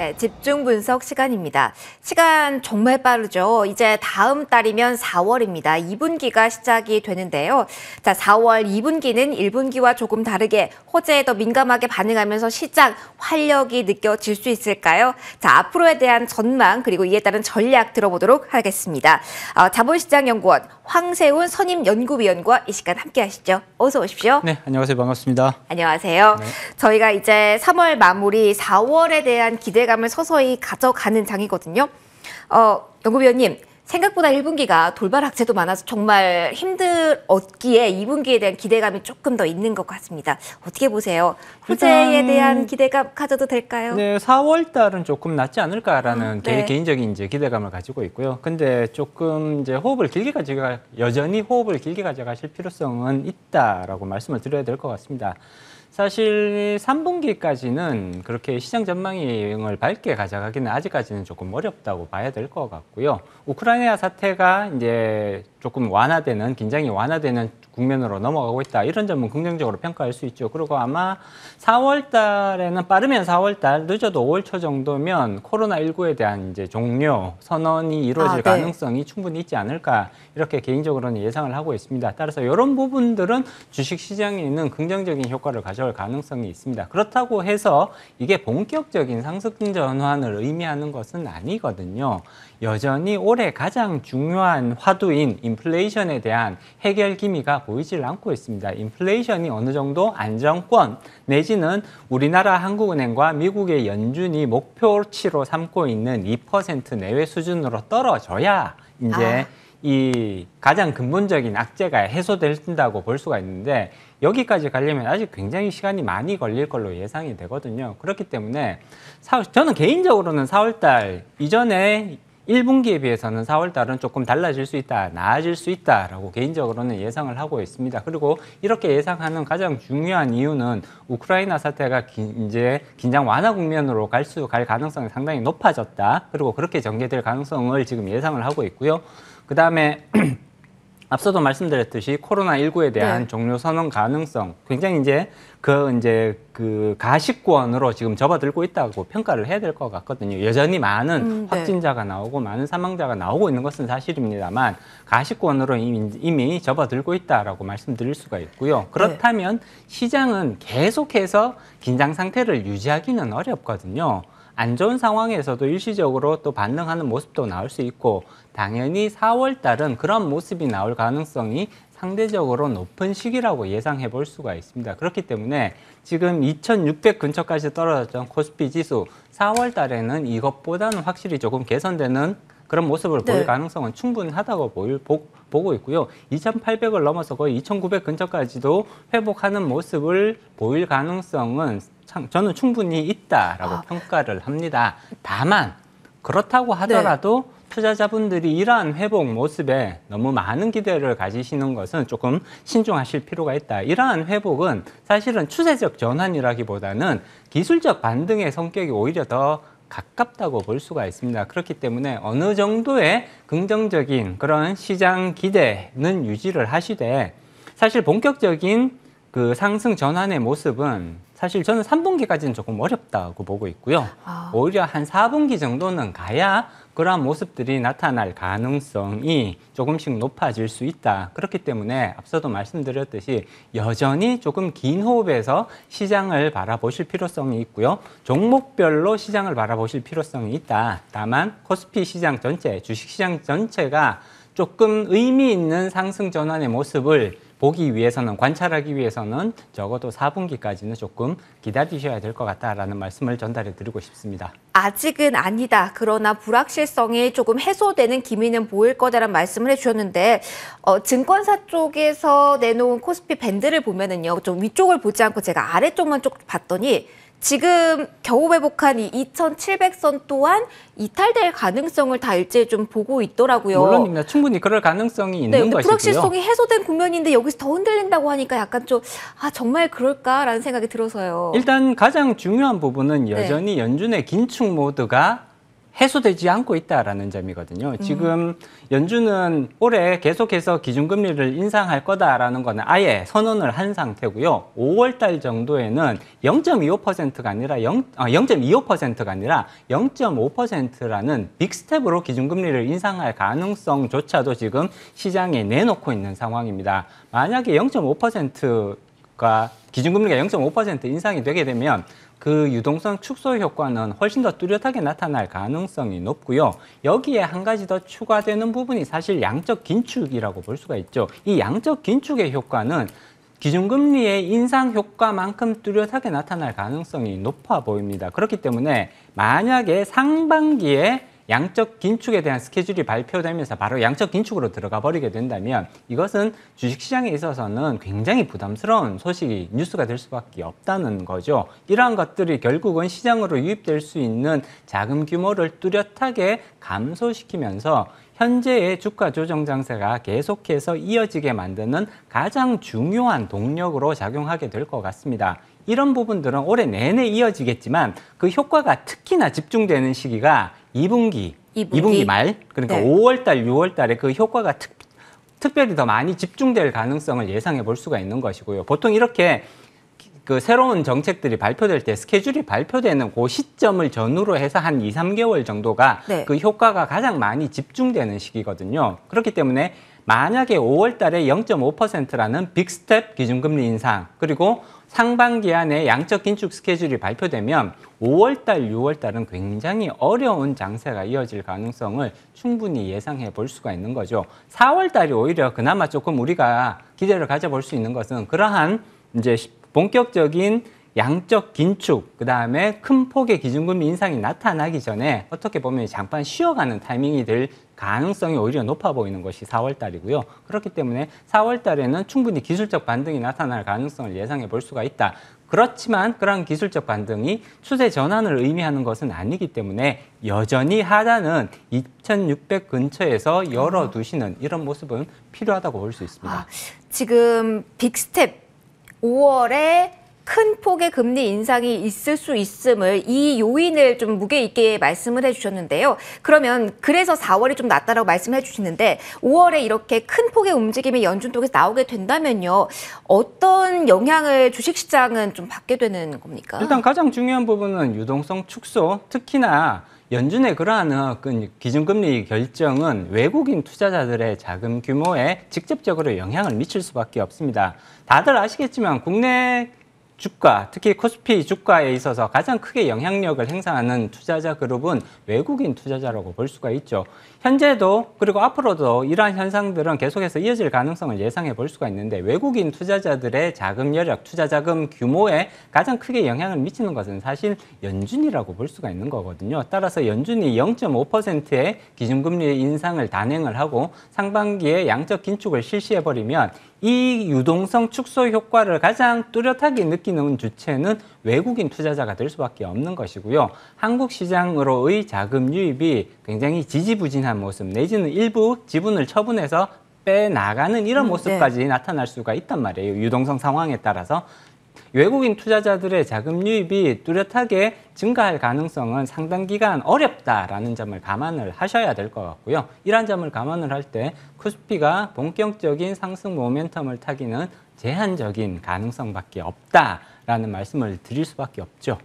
네, 집중 분석 시간입니다. 시간 정말 빠르죠. 이제 다음 달이면 4월입니다. 2분기가 시작이 되는데요. 자, 4월 2분기는 1분기와 조금 다르게 호재에 더 민감하게 반응하면서 시장 활력이 느껴질 수 있을까요? 자, 앞으로에 대한 전망 그리고 이에 따른 전략 들어보도록 하겠습니다. 자본시장연구원 황세훈 선임연구위원과 이 시간 함께 하시죠. 어서 오십시오. 네, 안녕하세요. 반갑습니다. 안녕하세요. 네. 저희가 이제 3월 마무리 4월에 대한 기대감을 서서히 가져가는 장이거든요. 연구위원님, 생각보다 1분기가 돌발 악재도 많아서 정말 힘들었기에 2분기에 대한 기대감이 조금 더 있는 것 같습니다. 어떻게 보세요? 호재에 대한 기대감 가져도 될까요? 네, 4월 달은 조금 낫지 않을까라는 네. 개인적인 이제 기대감을 가지고 있고요. 근데 조금 이제 여전히 호흡을 길게 가져가실 필요성은 있다라고 말씀을 드려야 될 것 같습니다. 사실 3분기까지는 그렇게 시장 전망을 밝게 가져가기는 아직까지는 조금 어렵다고 봐야 될 것 같고요. 우크라이나 사태가 이제 조금 긴장이 완화되는 국면으로 넘어가고 있다. 이런 점은 긍정적으로 평가할 수 있죠. 그리고 아마 4월 달에는 빠르면 4월 달, 늦어도 5월 초 정도면 코로나19에 대한 이제 종료 선언이 이루어질 가능성이 충분히 있지 않을까. 이렇게 개인적으로는 예상을 하고 있습니다. 따라서 이런 부분들은 주식시장에 있는 긍정적인 효과를 가져올 가능성이 있습니다. 그렇다고 해서 이게 본격적인 상승 전환을 의미하는 것은 아니거든요. 여전히 올해 가장 중요한 화두인 인플레이션에 대한 해결 기미가 보이질 않고 있습니다. 인플레이션이 어느 정도 안정권 내지는 우리나라 한국은행과 미국의 연준이 목표치로 삼고 있는 2% 내외 수준으로 떨어져야 이제 이 가장 근본적인 악재가 해소된다고 볼 수가 있는데 여기까지 가려면 아직 굉장히 시간이 많이 걸릴 걸로 예상이 되거든요. 그렇기 때문에 저는 개인적으로는 4월 달 이전에 1분기에 비해서는 4월 달은 조금 달라질 수 있다, 나아질 수 있다라고 개인적으로는 예상을 하고 있습니다. 그리고 이렇게 예상하는 가장 중요한 이유는 우크라이나 사태가 이제 긴장 완화 국면으로 갈 가능성이 상당히 높아졌다. 그리고 그렇게 전개될 가능성을 지금 예상을 하고 있고요. 그 다음에 앞서도 말씀드렸듯이 코로나19에 대한 종료 선언 가능성 굉장히 이제 그 가시권으로 지금 접어들고 있다고 평가를 해야 될 것 같거든요. 여전히 많은 확진자가 나오고 많은 사망자가 나오고 있는 것은 사실입니다만 가시권으로 이미 접어들고 있다라고 말씀드릴 수가 있고요. 그렇다면 시장은 계속해서 긴장 상태를 유지하기는 어렵거든요. 안 좋은 상황에서도 일시적으로 또 반등하는 모습도 나올 수 있고 당연히 4월 달은 그런 모습이 나올 가능성이 상대적으로 높은 시기라고 예상해 볼 수가 있습니다. 그렇기 때문에 지금 2600 근처까지 떨어졌던 코스피 지수 4월 달에는 이것보다는 확실히 조금 개선되는 그런 모습을 보일 가능성은 충분하다고 보고 있고요. 2800을 넘어서 거의 2900 근처까지도 회복하는 모습을 보일 가능성은 저는 충분히 있다라고 평가를 합니다. 다만 그렇다고 하더라도 투자자분들이 이러한 회복 모습에 너무 많은 기대를 가지시는 것은 조금 신중하실 필요가 있다. 이러한 회복은 사실은 추세적 전환이라기보다는 기술적 반등의 성격이 오히려 더 가깝다고 볼 수가 있습니다. 그렇기 때문에 어느 정도의 긍정적인 그런 시장 기대는 유지를 하시되 사실 본격적인 그 상승 전환의 모습은 사실 저는 3분기까지는 조금 어렵다고 보고 있고요. 오히려 한 4분기 정도는 가야 그러한 모습들이 나타날 가능성이 조금씩 높아질 수 있다. 그렇기 때문에 앞서도 말씀드렸듯이 여전히 조금 긴 호흡에서 시장을 바라보실 필요성이 있고요. 종목별로 시장을 바라보실 필요성이 있다. 다만 코스피 시장 전체, 주식시장 전체가 조금 의미 있는 상승 전환의 모습을 보기 위해서는, 관찰하기 위해서는 적어도 4분기까지는 조금 기다리셔야 될 것 같다라는 말씀을 전달해 드리고 싶습니다. 아직은 아니다. 그러나 불확실성이 조금 해소되는 기미는 보일 거다라는 말씀을 해주셨는데 증권사 쪽에서 내놓은 코스피 밴드를 보면은요, 좀 위쪽을 보지 않고 제가 아래쪽만 쭉 봤더니 지금 겨우 회복한 이 2,700선 또한 이탈될 가능성을 다 일제히 좀 보고 있더라고요. 물론입니다. 충분히 그럴 가능성이 있는 것이고요. 불확실성이 해소된 국면인데 여기서 더 흔들린다고 하니까 약간 좀 정말 그럴까라는 생각이 들어서요. 일단 가장 중요한 부분은 여전히 연준의 긴축 모드가 해소되지 않고 있다라는 점이거든요. 지금 연준은 올해 계속해서 기준금리를 인상할 거다라는 거는 아예 선언을 한 상태고요. 5월 달 정도에는 0.25%가 아니라 0.25%가 아니라 0.5%라는 빅스텝으로 기준금리를 인상할 가능성조차도 지금 시장에 내놓고 있는 상황입니다. 만약에 0.5%가 기준금리가 0.5% 인상이 되게 되면 그 유동성 축소 효과는 훨씬 더 뚜렷하게 나타날 가능성이 높고요. 여기에 한 가지 더 추가되는 부분이 사실 양적 긴축이라고 볼 수가 있죠. 이 양적 긴축의 효과는 기준금리의 인상 효과만큼 뚜렷하게 나타날 가능성이 높아 보입니다. 그렇기 때문에 만약에 상반기에 양적 긴축에 대한 스케줄이 발표되면서 바로 양적 긴축으로 들어가 버리게 된다면 이것은 주식시장에 있어서는 굉장히 부담스러운 소식이 뉴스가 될 수밖에 없다는 거죠. 이러한 것들이 결국은 시장으로 유입될 수 있는 자금 규모를 뚜렷하게 감소시키면서 현재의 주가 조정 장세가 계속해서 이어지게 만드는 가장 중요한 동력으로 작용하게 될 것 같습니다. 이런 부분들은 올해 내내 이어지겠지만 그 효과가 특히나 집중되는 시기가 2분기 말, 그러니까 네. 5월 달, 6월 달에 그 효과가 특별히 더 많이 집중될 가능성을 예상해 볼 수가 있는 것이고요. 보통 이렇게 그 새로운 정책들이 발표될 때 스케줄이 발표되는 그 시점을 전후로 해서 한 2, 3개월 정도가 네. 그 효과가 가장 많이 집중되는 시기거든요. 그렇기 때문에 만약에 5월 달에 0.5%라는 빅스텝 기준금리 인상, 그리고 상반기 안에 양적 긴축 스케줄이 발표되면 5월 달, 6월 달은 굉장히 어려운 장세가 이어질 가능성을 충분히 예상해 볼 수가 있는 거죠. 4월 달이 오히려 그나마 조금 우리가 기대를 가져볼 수 있는 것은 그러한 이제 본격적인 양적 긴축, 그 다음에 큰 폭의 기준금리 인상이 나타나기 전에 어떻게 보면 잠깐 쉬어가는 타이밍이 될 가능성이 오히려 높아 보이는 것이 4월 달이고요. 그렇기 때문에 4월 달에는 충분히 기술적 반등이 나타날 가능성을 예상해 볼 수가 있다. 그렇지만 그런 기술적 반등이 추세 전환을 의미하는 것은 아니기 때문에 여전히 하단은 2600 근처에서 열어두시는 이런 모습은 필요하다고 볼 수 있습니다. 지금 빅스텝 5월에 큰 폭의 금리 인상이 있을 수 있음을 이 요인을 좀 무게 있게 말씀을 해주셨는데요. 그러면 그래서 4월이 좀 낫다라고 말씀해 주시는데 5월에 이렇게 큰 폭의 움직임이 연준 쪽에서 나오게 된다면요. 어떤 영향을 주식시장은 좀 받게 되는 겁니까? 일단 가장 중요한 부분은 유동성 축소, 특히나 연준의 그러한 기준금리 결정은 외국인 투자자들의 자금 규모에 직접적으로 영향을 미칠 수밖에 없습니다. 다들 아시겠지만 국내 주가, 특히 코스피 주가에 있어서 가장 크게 영향력을 행사하는 투자자 그룹은 외국인 투자자라고 볼 수가 있죠. 현재도 그리고 앞으로도 이러한 현상들은 계속해서 이어질 가능성을 예상해 볼 수가 있는데 외국인 투자자들의 자금 여력, 투자 자금 규모에 가장 크게 영향을 미치는 것은 사실 연준이라고 볼 수가 있는 거거든요. 따라서 연준이 0.5%의 기준금리 인상을 단행을 하고 상반기에 양적 긴축을 실시해버리면 이 유동성 축소 효과를 가장 뚜렷하게 느끼는 주체는 외국인 투자자가 될 수밖에 없는 것이고요. 한국 시장으로의 자금 유입이 굉장히 지지부진한 모습 내지는 일부 지분을 처분해서 빼나가는 이런 모습까지 나타날 수가 있단 말이에요. 유동성 상황에 따라서. 외국인 투자자들의 자금 유입이 뚜렷하게 증가할 가능성은 상당 기간 어렵다라는 점을 감안을 하셔야 될 것 같고요. 이러한 점을 감안을 할 때 코스피가 본격적인 상승 모멘텀을 타기는 제한적인 가능성밖에 없다라는 말씀을 드릴 수밖에 없죠.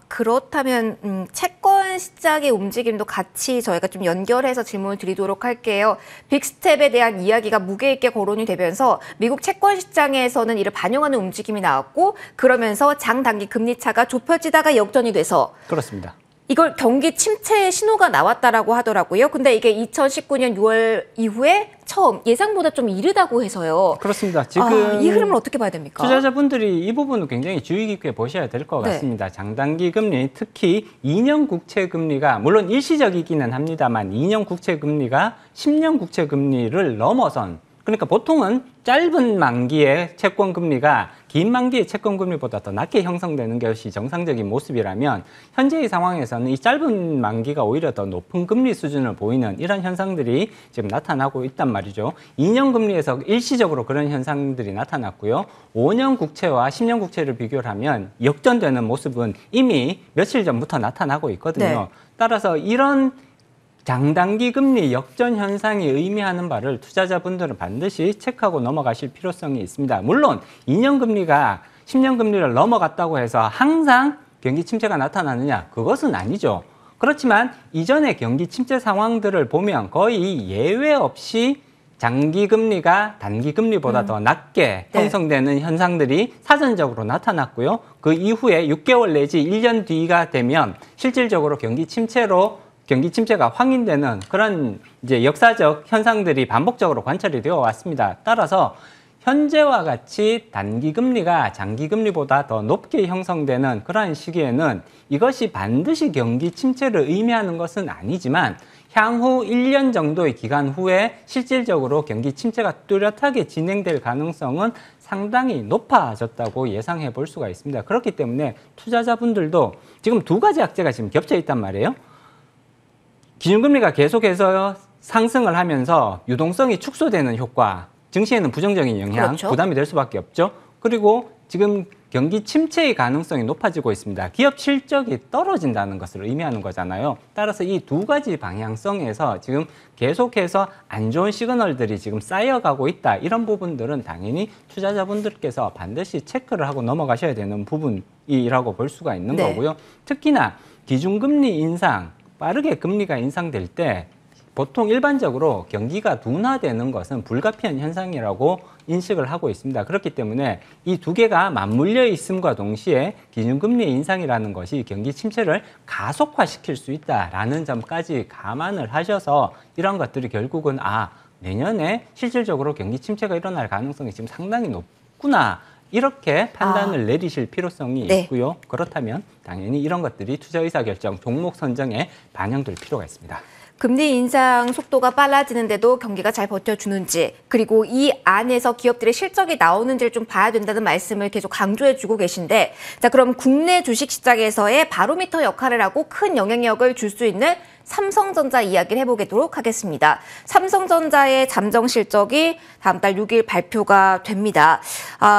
그렇다면 채권 시장의 움직임도 같이 저희가 좀 연결해서 질문을 드리도록 할게요. 빅스텝에 대한 이야기가 무게 있게 거론이 되면서 미국 채권 시장에서는 이를 반영하는 움직임이 나왔고 그러면서 장단기 금리 차가 좁혀지다가 역전이 돼서 그렇습니다. 이걸 경기 침체의 신호가 나왔다라고 하더라고요. 근데 이게 2019년 6월 이후에 처음 예상보다 좀 이르다고 해서요. 그렇습니다. 지금 이 흐름을 어떻게 봐야 됩니까? 투자자분들이 이 부분을 굉장히 주의 깊게 보셔야 될 것 같습니다. 장단기 금리, 특히 2년 국채 금리가 물론 일시적이기는 합니다만 2년 국채 금리가 10년 국채 금리를 넘어선 그러니까 보통은 짧은 만기의 채권 금리가 긴 만기의 채권 금리보다 더 낮게 형성되는 것이 정상적인 모습이라면 현재의 상황에서는 이 짧은 만기가 오히려 더 높은 금리 수준을 보이는 이런 현상들이 지금 나타나고 있단 말이죠. 2년 금리에서 일시적으로 그런 현상들이 나타났고요. 5년 국채와 10년 국채를 비교를 하면 역전되는 모습은 이미 며칠 전부터 나타나고 있거든요. 네. 따라서 이런 장단기 금리 역전 현상이 의미하는 바를 투자자분들은 반드시 체크하고 넘어가실 필요성이 있습니다. 물론 2년 금리가 10년 금리를 넘어갔다고 해서 항상 경기 침체가 나타나느냐? 그것은 아니죠. 그렇지만 이전의 경기 침체 상황들을 보면 거의 예외 없이 장기 금리가 단기 금리보다 더 낮게 네. 형성되는 현상들이 사전적으로 나타났고요. 그 이후에 6개월 내지 1년 뒤가 되면 실질적으로 경기 침체가 확인되는 그런 이제 역사적 현상들이 반복적으로 관찰이 되어 왔습니다. 따라서 현재와 같이 단기 금리가 장기 금리보다 더 높게 형성되는 그러한 시기에는 이것이 반드시 경기 침체를 의미하는 것은 아니지만 향후 1년 정도의 기간 후에 실질적으로 경기 침체가 뚜렷하게 진행될 가능성은 상당히 높아졌다고 예상해 볼 수가 있습니다. 그렇기 때문에 투자자분들도 지금 두 가지 악재가 지금 겹쳐 있단 말이에요. 기준금리가 계속해서 상승을 하면서 유동성이 축소되는 효과, 증시에는 부정적인 영향, 그렇죠. 부담이 될 수밖에 없죠. 그리고 지금 경기 침체의 가능성이 높아지고 있습니다. 기업 실적이 떨어진다는 것을 의미하는 거잖아요. 따라서 이 두 가지 방향성에서 지금 계속해서 안 좋은 시그널들이 지금 쌓여가고 있다. 이런 부분들은 당연히 투자자분들께서 반드시 체크를 하고 넘어가셔야 되는 부분이라고 볼 수가 있는 네. 거고요. 특히나 기준금리 인상, 빠르게 금리가 인상될 때 보통 일반적으로 경기가 둔화되는 것은 불가피한 현상이라고 인식을 하고 있습니다. 그렇기 때문에 이 두 개가 맞물려 있음과 동시에 기준금리 인상이라는 것이 경기 침체를 가속화시킬 수 있다라는 점까지 감안을 하셔서 이런 것들이 결국은 내년에 실질적으로 경기 침체가 일어날 가능성이 지금 상당히 높구나. 이렇게 판단을 내리실 필요성이 네. 있고요. 그렇다면 당연히 이런 것들이 투자 의사결정, 종목 선정에 반영될 필요가 있습니다. 금리 인상 속도가 빨라지는데도 경기가 잘 버텨주는지, 그리고 이 안에서 기업들의 실적이 나오는지를 좀 봐야 된다는 말씀을 계속 강조해주고 계신데, 자, 그럼 국내 주식시장에서의 바로미터 역할을 하고 큰 영향력을 줄 수 있는 삼성전자 이야기를 해보도록 하겠습니다. 삼성전자의 잠정 실적이 다음 달 6일 발표가 됩니다.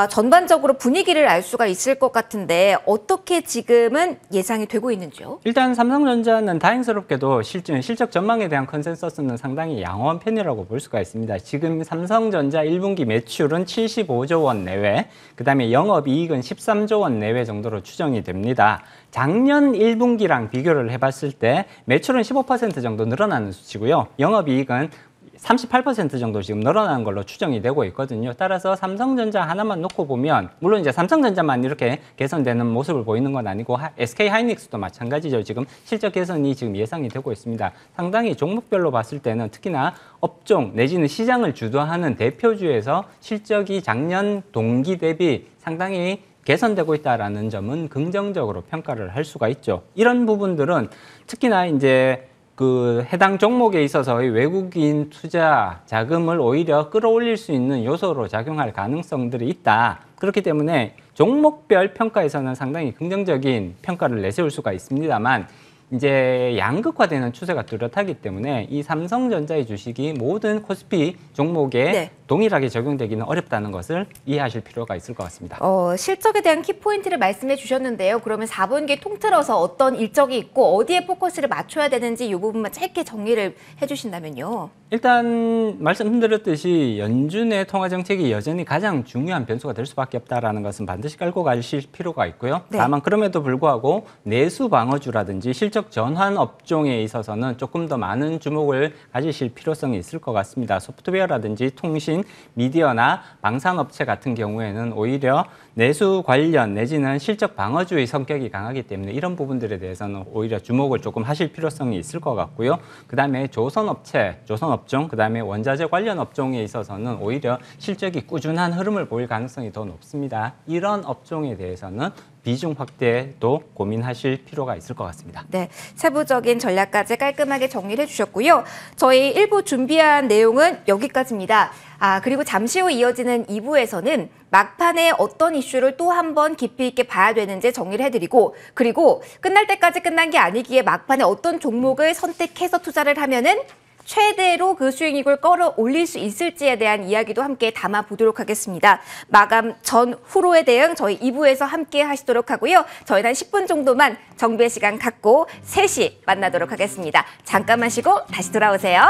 전반적으로 분위기를 알 수가 있을 것 같은데 어떻게 지금은 예상이 되고 있는지요? 일단 삼성전자는 다행스럽게도 실적 전망에 대한 컨센서스는 상당히 양호한 편이라고 볼 수가 있습니다. 지금 삼성전자 1분기 매출은 75조 원 내외, 그다음에 영업이익은 13조 원 내외 정도로 추정이 됩니다. 작년 1분기랑 비교를 해봤을 때 매출은 15% 정도 늘어나는 수치고요. 영업이익은 38% 정도 지금 늘어나는 걸로 추정이 되고 있거든요. 따라서 삼성전자 하나만 놓고 보면, 물론 이제 삼성전자만 이렇게 개선되는 모습을 보이는 건 아니고 SK하이닉스도 마찬가지죠. 지금 실적 개선이 지금 예상이 되고 있습니다. 상당히 종목별로 봤을 때는 특히나 업종 내지는 시장을 주도하는 대표주에서 실적이 작년 동기 대비 상당히 개선되고 있다라는 점은 긍정적으로 평가를 할 수가 있죠. 이런 부분들은 특히나 이제 그 해당 종목에 있어서의 외국인 투자 자금을 오히려 끌어올릴 수 있는 요소로 작용할 가능성들이 있다. 그렇기 때문에 종목별 평가에서는 상당히 긍정적인 평가를 내세울 수가 있습니다만, 이제 양극화되는 추세가 뚜렷하기 때문에 이 삼성전자의 주식이 모든 코스피 종목에 네. 동일하게 적용되기는 어렵다는 것을 이해하실 필요가 있을 것 같습니다. 실적에 대한 키포인트를 말씀해 주셨는데요. 그러면 4분기 통틀어서 어떤 일정이 있고 어디에 포커스를 맞춰야 되는지 이 부분만 짧게 정리를 해주신다면요. 일단 말씀드렸듯이 연준의 통화 정책이 여전히 가장 중요한 변수가 될 수밖에 없다라는 것은 반드시 깔고 가실 필요가 있고요. 네. 다만 그럼에도 불구하고 내수 방어주라든지 실적 전환 업종에 있어서는 조금 더 많은 주목을 가지실 필요성이 있을 것 같습니다. 소프트웨어라든지 통신, 미디어나 방산업체 같은 경우에는 오히려 내수 관련 내지는 실적 방어주의 성격이 강하기 때문에 이런 부분들에 대해서는 오히려 주목을 조금 하실 필요성이 있을 것 같고요. 그다음에 조선업체, 조선업종, 그다음에 원자재 관련 업종에 있어서는 오히려 실적이 꾸준한 흐름을 보일 가능성이 더 높습니다. 이런 업종에 대해서는 비중 확대도 고민하실 필요가 있을 것 같습니다. 네, 세부적인 전략까지 깔끔하게 정리를 해주셨고요. 저희 1부 준비한 내용은 여기까지입니다. 그리고 잠시 후 이어지는 2부에서는 막판에 어떤 이슈를 또 한 번 깊이 있게 봐야 되는지 정리를 해드리고, 그리고 끝날 때까지 끝난 게 아니기에 막판에 어떤 종목을 선택해서 투자를 하면은 최대로 그 수익률을 끌어올릴 수 있을지에 대한 이야기도 함께 담아보도록 하겠습니다. 마감 전후로의 대응 저희 2부에서 함께 하시도록 하고요. 저희는 한 10분 정도만 정비의 시간 갖고 3시 만나도록 하겠습니다. 잠깐만 쉬고 다시 돌아오세요.